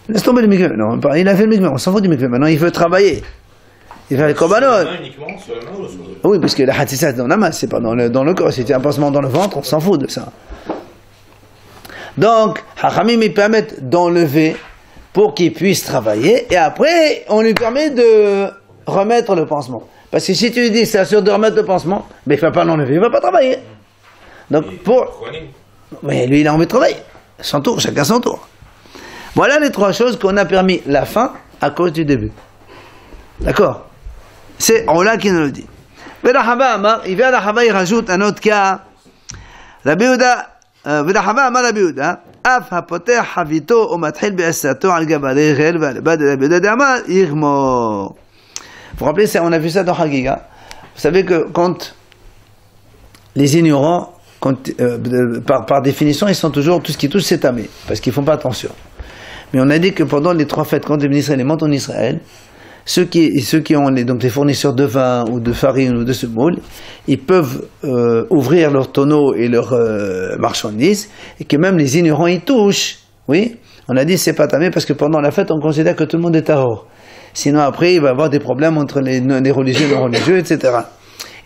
[SPEAKER 1] Laisse tomber le mikveh. Non, il a fait le mikveh, on s'en fout du mikveh. Maintenant, il veut travailler. Il fait les korbanot.
[SPEAKER 7] Uniquement sur la main ou sur le dos?
[SPEAKER 1] Oui, parce que la hatzitza c'est dans la main, c'est pas dans le corps. Si tu as un pansement dans le ventre, on s'en fout de ça. Donc, Hachamim, ils permettent d'enlever pour qu'il puisse travailler, et après, on lui permet de remettre le pansement. Parce que si tu lui dis, c'est sûr de remettre le pansement, mais il ne va pas l'enlever, il ne va pas travailler. Donc, oui, lui, il a envie de travailler. Son tour, chacun son tour. Voilà les trois choses qu'on a permis la fin à cause du début. D'accord? C'est Allah qui nous le dit. Il rajoute un autre cas. Rabbi Yehuda, Rabbi Yehuda, Af hapoteh havito ou matchil be'asato al gab al-echel ve'al-bad Rabbi Yehuda d'Amar yirmo. Vous vous rappelez, on a vu ça dans Hagiga. Vous savez que quand les ignorants, par définition, ils sont toujours, tout ce qui touche, c'est tamé, parce qu'ils ne font pas attention. Mais on a dit que pendant les 3 fêtes, quand les Israéliens montent en Israël, ceux qui ont donc les fournisseurs de vin ou de farine ou de semoule, ils peuvent ouvrir leurs tonneaux et leurs marchandises, et que même les ignorants y touchent. Oui, on a dit c'est pas tamé parce que pendant la fête, on considère que tout le monde est tahor. Sinon après, il va y avoir des problèmes entre les religieux et les non-religieux, etc.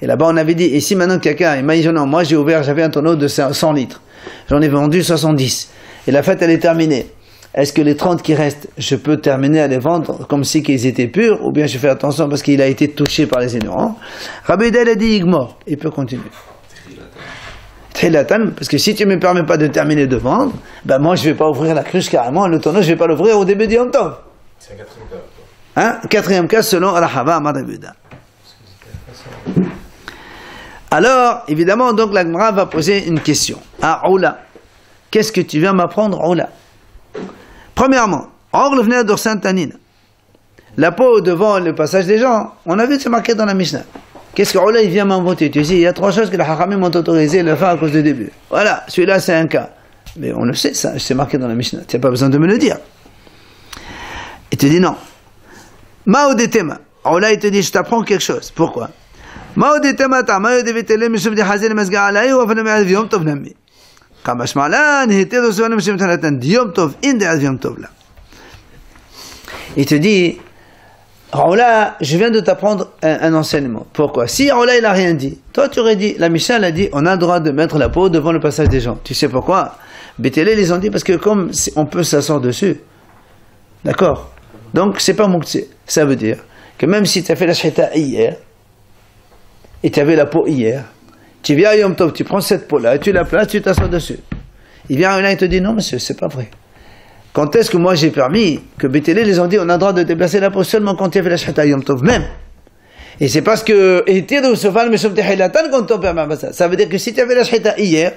[SPEAKER 1] Et là-bas, on avait dit, et si maintenant quelqu'un, imaginons, moi j'avais un tonneau de 100 litres, j'en ai vendu 70, et la fête elle est terminée. Est-ce que les 30 qui restent, je peux terminer à les vendre comme si qu'ils étaient purs, ou bien je fais attention parce qu'il a été touché par les ignorants? Rabbi Yehuda a dit Igmor, il peut continuer. Trilatan, parce que si tu ne me permets pas de terminer de vendre, ben moi je ne vais pas ouvrir la cruche carrément, le tonneau je ne vais pas l'ouvrir au début du Yom Tov.
[SPEAKER 7] C'est un quatrième cas.
[SPEAKER 1] Hein? Quatrième cas selon Rahava Amar Rabbi Yehuda. Alors, évidemment, donc la Gemara va poser une question. Ah, Oula, qu'est-ce que tu viens m'apprendre, Oula? Premièrement, or le vnei d'orsan tanin. La peau devant le passage des gens, on a vu c'est marqué dans la Mishnah. Qu'est-ce que Oula il vient m'inventer? Tu dis, il y a 3 choses que les Hachamim ont autorisé le faire à cause du début. Voilà, celui-là c'est un cas. Mais on le sait, ça, c'est marqué dans la Mishnah. Tu n'as pas besoin de me le dire. Il te dit non. Maodetema. Oula il te dit, je t'apprends quelque chose. Pourquoi? Maodetema ta maodevitele mishum di hazel masga alay ou afanu me'al yom tov nami. Kamash malan hete do sonim mishum talatan yom tov inde al yom tov la. Il te dit, Raoula, je viens de t'apprendre un enseignement. Pourquoi? Si Raoula il a rien dit, toi tu aurais dit, la Mishnah a dit, on a le droit de mettre la peau devant le passage des gens. Tu sais pourquoi? Bétélé les ont dit parce que comme on peut s'asseoir dessus, d'accord? Donc c'est pas mouktsé. Ça veut dire que même si tu as fait la shita hier et tu avais la peau hier, tu viens à Yom Tov, tu prends cette peau-là, tu la places, tu t'assois dessus. Il vient là et te dit non monsieur, c'est pas vrai. Quand est-ce que moi j'ai permis que Bétélé les ont dit on a le droit de déplacer la peau seulement quand tu as fait la shita Yom Tov même. Et c'est parce que quand on permet ça. Ça veut dire que si tu avais la shita hier,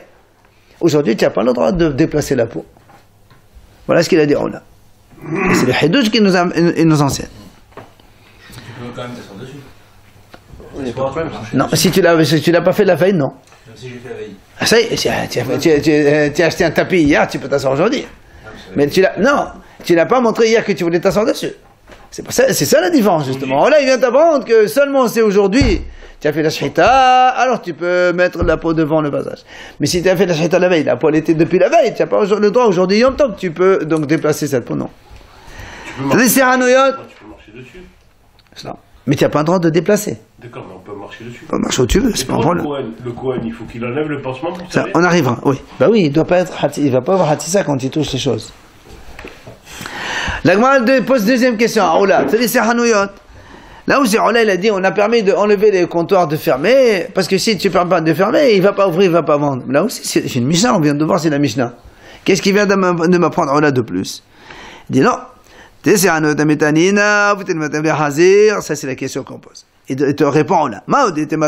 [SPEAKER 1] aujourd'hui tu n'as pas le droit de déplacer la peau. Voilà ce qu'il a dit Raoula. Et c'est le Hidouj qui nous enseigne.
[SPEAKER 6] Tu peux quand même t'asseoir dessus.
[SPEAKER 1] Non, si tu l'as pas fait la veille, non.
[SPEAKER 6] Même si j'ai fait la veille.
[SPEAKER 1] Ah, ça y est, tu as acheté un tapis hier, tu peux t'asseoir aujourd'hui. Mais tu n'as pas montré hier que tu voulais t'asseoir dessus. C'est ça la différence justement. Là, il vient t'apprendre que seulement c'est aujourd'hui. Tu as fait la shita, alors tu peux mettre la peau devant le passage. Mais si tu as fait la shita la veille, la peau elle était depuis la veille, tu n'as pas le droit aujourd'hui Yom Tov, tu peux donc déplacer cette peau, non.
[SPEAKER 2] Tu
[SPEAKER 1] C'est Hanouyot.
[SPEAKER 4] Tu peux marcher dessus.
[SPEAKER 1] Non. Mais tu n'as pas le droit de déplacer.
[SPEAKER 4] D'accord, mais on peut marcher dessus.
[SPEAKER 1] Tu peux marcher où tu veux, c'est pas un problème.
[SPEAKER 4] Le Kohen, il faut qu'il enlève le pansement pour
[SPEAKER 1] Ça, on arrivera, oui. Bah oui, il doit pas être il va pas avoir Hatissa quand il touche les choses. La Gemara pose deuxième question à Oula. C'est Hanouyot. Là où c'est Oula, il a dit on a permis d'enlever les comptoirs de fermer, parce que si tu ne permets pas de fermer, il ne va pas ouvrir, il ne va pas vendre. Là aussi, c'est une Mishnah, on vient de voir, c'est la Mishnah. Qu'est-ce qu'il vient de m'apprendre Oula de plus? Il dit non. Ça, c'est la question qu'on pose. Et te répond là. Il dit comme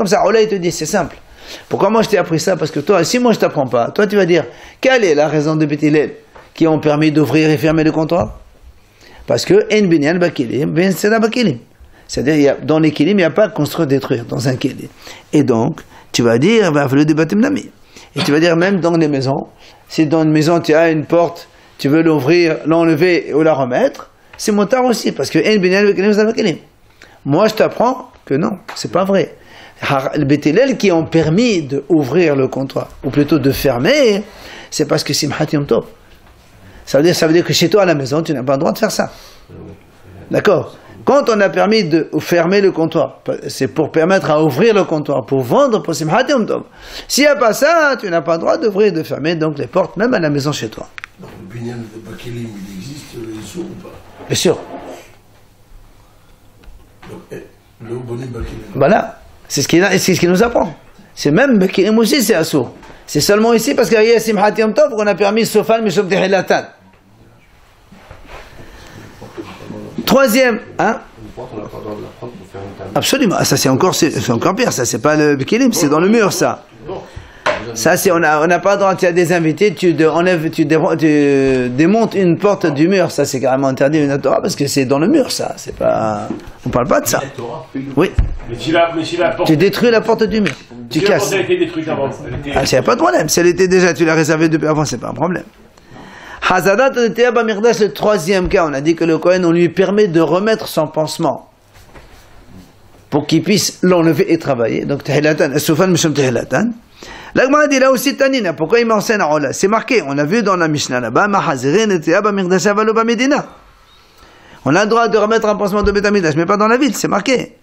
[SPEAKER 1] ça, il te dit, c'est simple. Pourquoi moi je t'ai appris ça? Parce que toi, si moi je t'apprends pas, toi tu vas dire, quelle est la raison de Beth Hillel qui ont permis d'ouvrir et fermer le comptoir? Parce que en binyan bakilim, ben seda bakilim. C'est-à-dire, dans les kilim, il n'y a pas construire, détruire, dans un kilim. Et donc, tu vas dire, et tu vas dire, même dans les maisons, si dans une maison, tu as une porte, tu veux l'ouvrir, l'enlever ou la remettre, c'est motard aussi, parce que moi, je t'apprends que non, c'est pas vrai. Les Beth Hillel qui ont permis d'ouvrir le comptoir, ou plutôt de fermer, c'est parce que Simchat Yom Tov. Ça veut dire que chez toi, à la maison, tu n'as pas le droit de faire ça. D'accord? Quand on a permis de fermer le comptoir, c'est pour permettre à ouvrir le comptoir, pour vendre pour Simchat Yom Tov. S'il n'y a pas ça, tu n'as pas le droit d'ouvrir et de fermer donc les portes, même à la maison chez toi.
[SPEAKER 8] Donc le binyan de Bakelim, il existe, il est sourd ou pas?
[SPEAKER 1] Bien sûr.
[SPEAKER 8] Donc le bonnet Bakelim.
[SPEAKER 1] Voilà, c'est ce qu'il nous apprend. C'est même Bakelim aussi, c'est assourd. C'est seulement ici parce qu'il y a Simchat Yom Tov qu'on a permis Sofan Mishom Tehilatan. Troisième, hein? Absolument, ça c'est encore pire, ça c'est pas le Bekilim, c'est dans le mur ça. Ça c'est, on n'a pas le droit, tu as des invités, tu démontes une porte du mur, ça c'est carrément interdit une Torah parce que c'est dans le mur ça, c'est pas, on parle pas de ça. Oui.
[SPEAKER 4] Mais si la porte...
[SPEAKER 1] Tu détruis la porte du mur, tu casses.
[SPEAKER 4] Elle a été détruite avant.
[SPEAKER 1] Ah, c'est pas de problème, si elle était déjà, tu l'as réservée depuis avant, c'est pas un problème. Hazadat Mirdash, le troisième cas, on a dit que le Kohen, on lui permet de remettre son pansement pour qu'il puisse l'enlever et travailler. Donc, Tehilatan, Soufan Mishom Tehilatan. L'Agmara dit là aussi Tanina, pourquoi il m'enseigne à Allah? C'est marqué, on a vu dans la Mishnah là-bas, Mahazirin Teaba Mirdash Avaloba Medina. On a le droit de remettre un pansement de Beth Amikdash, mais pas dans la ville, c'est marqué.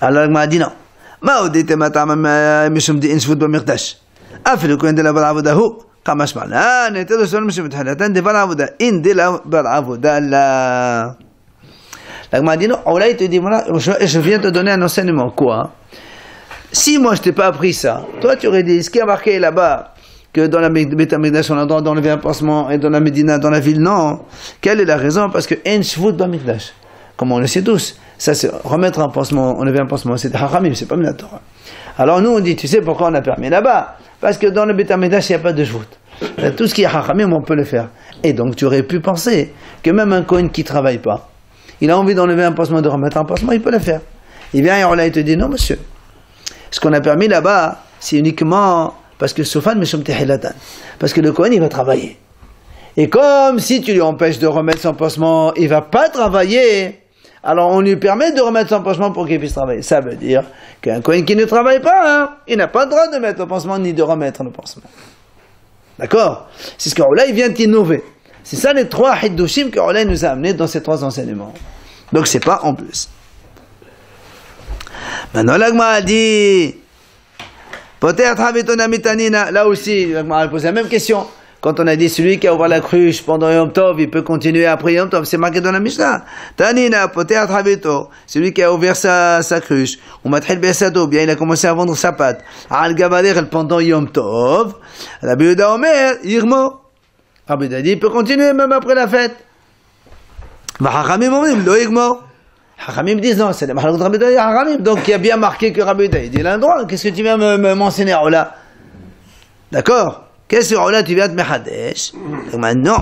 [SPEAKER 1] Alors l'Agmara dit non. Maodite Matama Mishom Di Inshvut Bamirdash. Afil Kohen de la Balavodahu. Kamash Malan, était de son monsieur Tehilatan, de Balavoda, in de la Balavoda la. L'Agmara dit non, Allah il te dit voilà, je viens te donner un enseignement, quoi? Si moi je t'ai pas appris ça, toi tu aurais dit, ce qui a marqué là-bas, que dans la Beth Amikdash on a le droit d'enlever un pansement, et dans la Médina, dans la ville, non. Quelle est la raison? Parce que En Shvut Bamikdash, comme on le sait tous, ça c'est remettre un pansement, enlever un pansement, c'est Haramim, c'est pas la Torah. Alors nous on dit, tu sais pourquoi on a permis là-bas? Parce que dans le Beth Amikdash il n'y a pas de Shvut. Tout ce qui est Haramim, on peut le faire. Et donc tu aurais pu penser que même un Kohen qui ne travaille pas, il a envie d'enlever un pansement, de remettre un pansement, il peut le faire. Il vient et on te dit non monsieur. Ce qu'on a permis là-bas, c'est uniquement parce que Sofan Mishom Tehilatan. Parce que le Kohen il va travailler. Et comme si tu lui empêches de remettre son pansement, il ne va pas travailler. Alors on lui permet de remettre son pansement pour qu'il puisse travailler. Ça veut dire qu'un Kohen qui ne travaille pas, hein, il n'a pas le droit de mettre le pansement ni de remettre le pansement. D'accord? C'est ce qu'Aulay il vient d'innover. C'est ça les trois hiddushim qu'Aulay nous a amenés dans ces trois enseignements. Donc c'est pas en plus. Maintenant l'Agma a dit, là aussi, l'Agma a posé la même question. Quand on a dit celui qui a ouvert la cruche pendant Yom Tov, il peut continuer après Yom Tov. C'est marqué dans la Mishnah. Tanina, poteat habito. Celui qui a ouvert sa cruche. Ou matril besado. Bien, il a commencé à vendre sa pâte. Al gabaler pendant Yom Tov. Rabbi Yehuda Omer, Irmo. Rabbi Yehuda dit, il peut continuer même après la fête. Hachamim omrim, lo Irmo. Hachamim disent non, c'est le Mahalot Rabbi Yehuda et Hachamim. Donc, il y a bien marqué que Rabbi Yehuda, il dit l'endroit. Qu'est-ce que tu viens m'enseigner là? D'accord? Qu'est-ce que là tu viens de Mehadesh? Non.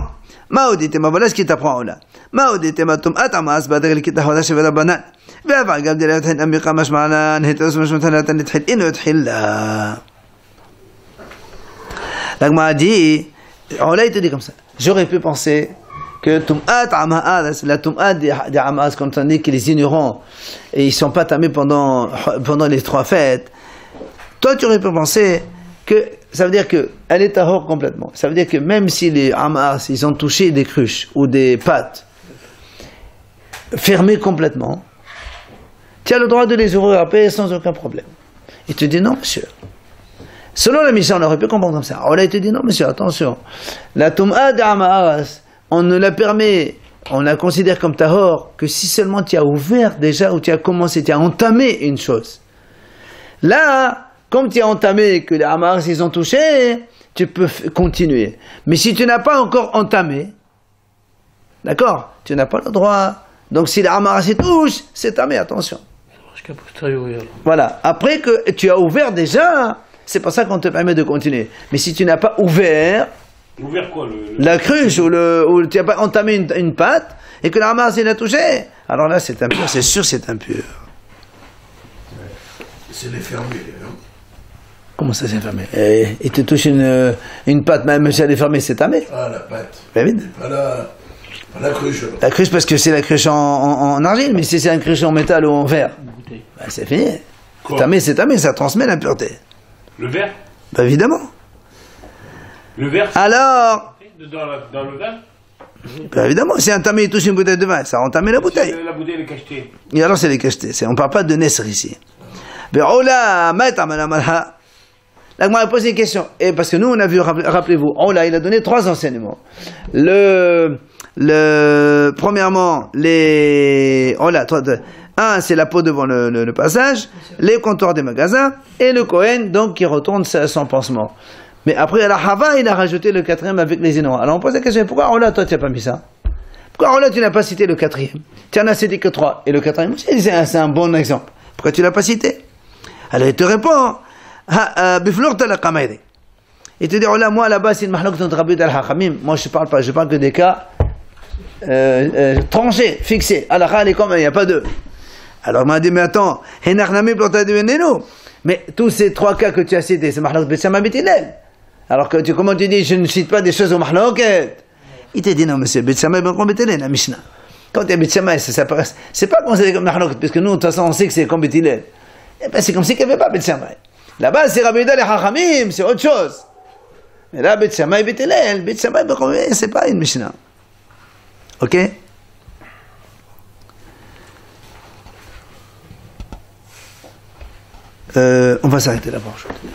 [SPEAKER 1] Maudite ma voilà ce qui t'apprend là. Maudite ma tum atamas badal qui t'ahwala chez la banane. Va gab de la tête amika mashmalan hitos mashmatan tnithil in uthil la. L'agma a dit, on l'a été dit comme ça. J'aurais pu penser que Tum'at Ama'as, la Tum'at des Ama'as, quand on dit que les ignorants, et ils sont pas tamés pendant les 3 fêtes, toi tu aurais pu penser que ça veut dire qu'elle est tahor complètement. Ça veut dire que même si les Ama'as, ils ont touché des cruches ou des pâtes fermées complètement, tu as le droit de les ouvrir à paix sans aucun problème. Il te dit non, monsieur. Selon la Mishnah, on aurait pu comprendre comme ça. Alors là, il te dit non, monsieur, attention. La Tum'at d'Ama'as, on ne la permet, on la considère comme tahor que si seulement tu as ouvert déjà ou tu as commencé, tu as entamé une chose. Là, comme tu as entamé que les Ama'as ils ont touché, tu peux continuer. Mais si tu n'as pas encore entamé, d'accord, tu n'as pas le droit. Donc si les Ama'as ils touchent, c'est tamé, attention.
[SPEAKER 9] Jusqu'à posteriori.
[SPEAKER 1] Voilà. Après que tu as ouvert déjà, c'est pour ça qu'on te permet de continuer. Mais si tu n'as pas ouvert,
[SPEAKER 4] Ouvert quoi
[SPEAKER 1] la cruche ou tu n'as pas entamé une pâte et que la ramasse il a touché, alors là c'est impur, c'est sûr c'est impur.
[SPEAKER 8] C'est les fermés, hein.
[SPEAKER 1] Comment ça c'est fermé? Il te touche une pâte, même si elle est fermée, c'est tamé.
[SPEAKER 8] Ah, la pâte.
[SPEAKER 1] Ben vite.
[SPEAKER 8] Pas la cruche. alors.
[SPEAKER 1] La cruche parce que c'est la cruche en argile, mais si c'est une cruche en métal ou en verre, ben, c'est fini.
[SPEAKER 4] Quoi?
[SPEAKER 1] Tamé, c'est tamé, ça transmet l'impureté.
[SPEAKER 4] Le verre
[SPEAKER 1] Ben évidemment.
[SPEAKER 4] Le verre
[SPEAKER 1] Alors,
[SPEAKER 4] dans le verre
[SPEAKER 1] ben évidemment, si un tamé il touche une bouteille de vin, ça a entamé la bouteille.
[SPEAKER 4] La bouteille est cachetée.
[SPEAKER 1] Et alors c'est les cachetés. On ne parle pas de Nesr ici. Là, on m'a posé une question. Et parce que nous, on a vu, rappelez-vous, Ola, il a donné 3 enseignements. Premièrement, un, c'est la peau devant le passage, les comptoirs des magasins, et le Kohen, donc, qui retourne son pansement. Mais après, à la Hava, il a rajouté le 4e avec les ignorants. Alors on pose la question, pourquoi Ola, toi, tu n'as pas mis ça? Pourquoi Ola, tu n'as pas cité le 4e? Tu en as cité que 3. Et le 4e aussi, c'est un bon exemple. Pourquoi tu ne l'as pas cité? Alors il te répond, il te dit, oh là, moi là-bas, c'est une mahlok de Rabbi al-Hachamim. Moi, je parle que des cas tranchés, fixés. Allah, elle est comme il n'y a pas deux. Alors, il m'a dit, mais attends, mais tous ces 3 cas que tu as cités, c'est mahlok de Betsama Betilel. Alors, comment tu dis, je ne cite pas des choses au mahlok? Il te dit, non, monsieur, Betsama Betilel, la Mishnah. Quand il y a Betsama, c'est pas considéré comme mahlok, parce que nous, de toute façon, on sait que c'est comme Betilel. Eh ben, c'est comme si qu'il n'y avait pas Beth Shammai. Là-bas, c'est Rabbi Yehuda les Chachamim, c'est autre chose. Mais là, Beth Shammai, Beth Hillel, Beth Shammai, c'est pas une Mishnah. Ok? On va s'arrêter là-bas aujourd'hui.